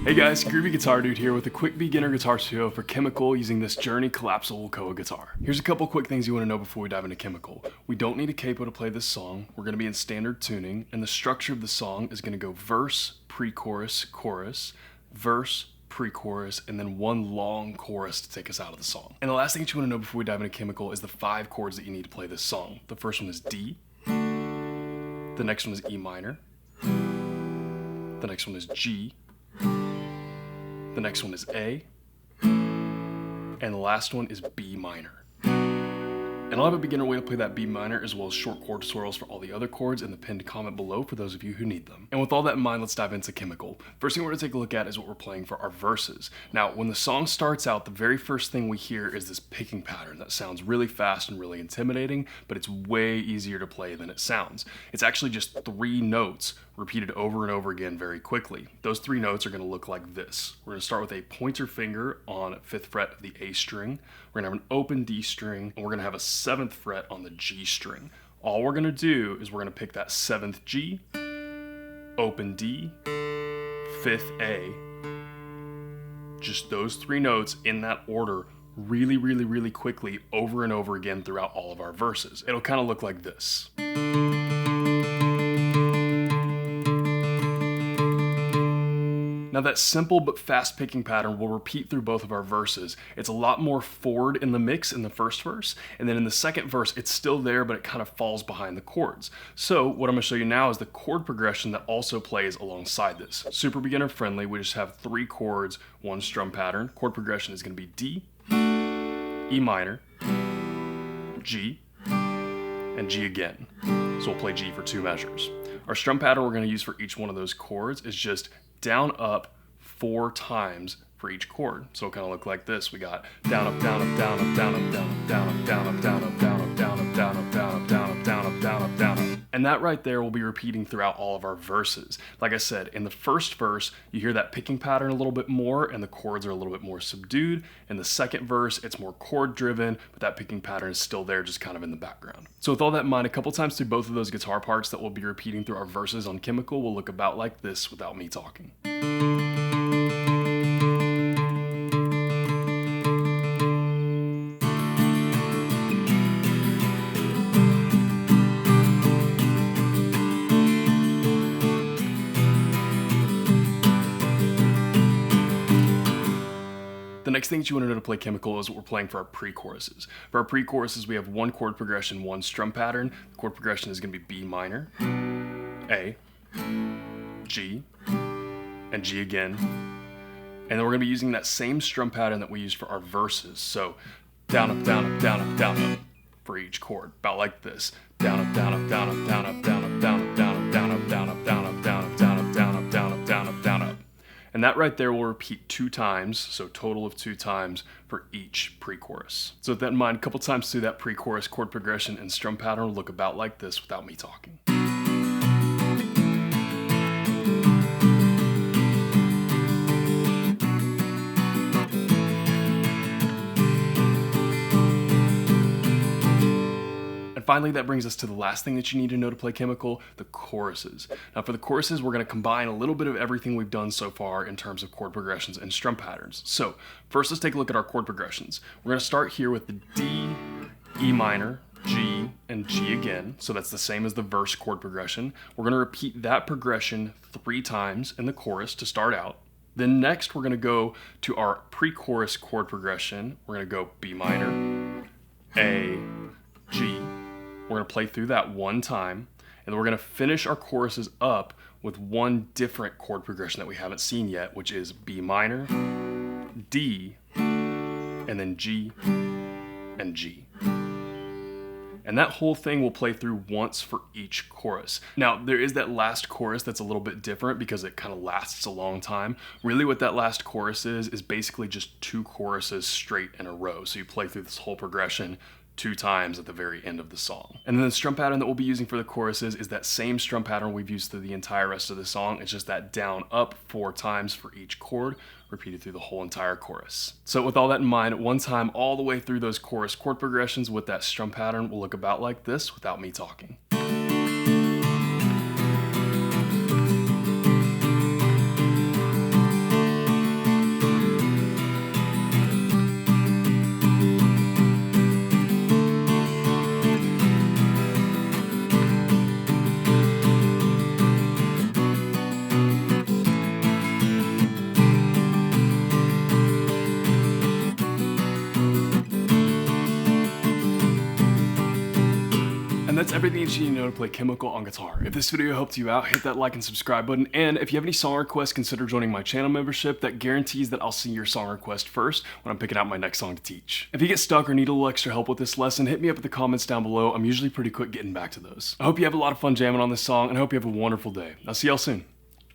Hey guys, Groovy Guitar Dude here with a quick beginner guitar tutorial for Chemical using this Journey collapsible koa guitar. Here's a couple quick things you want to know before we dive into Chemical. We don't need a capo to play this song. We're going to be in standard tuning, and the structure of the song is going to go verse, pre-chorus, chorus, verse, pre-chorus, and then one long chorus to take us out of the song. And the last thing that you want to know before we dive into Chemical is the 5 chords that you need to play this song. The first one is D, the next one is E minor, the next one is G, the next one is A, and the last one is B minor. And I'll have a beginner way to play that B minor as well as short chord swirls for all the other chords in the pinned comment below for those of you who need them. And with all that in mind, let's dive into Chemical. First thing we're going to take a look at is what we're playing for our verses. Now, when the song starts out, the very first thing we hear is this picking pattern that sounds really fast and really intimidating, but it's way easier to play than it sounds. It's actually just 3 notes repeated over and over again very quickly. Those 3 notes are going to look like this. We're going to start with a pointer finger on 5th fret of the A string. We're going to have an open D string, and we're going to have a 7th fret on the G string. All we're going to do is we're going to pick that 7th G, open D, 5th A, just those 3 notes in that order really quickly over and over again throughout all of our verses. It'll kind of look like this. Now that simple but fast picking pattern will repeat through both of our verses. It's a lot more forward in the mix in the first verse, and then in the second verse it's still there but it kind of falls behind the chords. So what I'm going to show you now is the chord progression that also plays alongside this. Super beginner friendly, we just have 3 chords, 1 strum pattern. Chord progression is going to be D, E minor, G, and G again. So we'll play G for 2 measures. Our strum pattern we're going to use for each one of those chords is just down up 4 times for each chord. So it'll kind of look like this. We got down up, down up, down up, down up, down up, down up, down up, down up, down up, down up, down up, down up, down up, down up, down up, down up. And that right there will be repeating throughout all of our verses. Like I said, in the first verse, you hear that picking pattern a little bit more and the chords are a little bit more subdued. In the second verse, it's more chord driven, but that picking pattern is still there, just kind of in the background. So with all that in mind, a couple times through both of those guitar parts that we'll be repeating through our verses on Chemical will look about like this without me talking. The next thing that you want to know to play Chemical is what we're playing for our pre-choruses. For our pre-choruses, we have 1 chord progression, 1 strum pattern. The chord progression is going to be B minor, A, G, and G again. And then we're going to be using that same strum pattern that we used for our verses. So down up, down up, down up, down up for each chord, about like this. Down up, down up, down up, down up, down up, down up, down up, down up, down up, down up, down up, down up, down up, down up, down up, down up. And that right there will repeat 2 times, so total of 2 times for each pre-chorus. So with that in mind, a couple times through that pre-chorus chord progression and strum pattern will look about like this without me talking. Finally, that brings us to the last thing that you need to know to play Chemical, the choruses. Now for the choruses, we're going to combine a little bit of everything we've done so far in terms of chord progressions and strum patterns. So first, let's take a look at our chord progressions. We're going to start here with the D, E minor, G, and G again. So that's the same as the verse chord progression. We're going to repeat that progression 3 times in the chorus to start out. Then next, we're going to go to our pre-chorus chord progression. We're going to go B minor, A, G. We're going to play through that 1 time, and then we're going to finish our choruses up with 1 different chord progression that we haven't seen yet, which is B minor, D, and then G, and G. And that whole thing will play through once for each chorus. Now, there is that last chorus that's a little bit different because it kind of lasts a long time. Really what that last chorus is basically just 2 choruses straight in a row. So you play through this whole progression 2 times at the very end of the song. And then the strum pattern that we'll be using for the choruses is that same strum pattern we've used through the entire rest of the song. It's just that down up 4 times for each chord, repeated through the whole entire chorus. So with all that in mind, 1 time all the way through those chorus chord progressions with that strum pattern will look about like this without me talking. that's everything that you need to know to play Chemical on guitar. If this video helped you out, hit that like and subscribe button, and if you have any song requests, consider joining my channel membership. That guarantees that I'll see your song request first when I'm picking out my next song to teach. If you get stuck or need a little extra help with this lesson, hit me up in the comments down below. I'm usually pretty quick getting back to those. I hope you have a lot of fun jamming on this song, and I hope you have a wonderful day. I'll see y'all soon.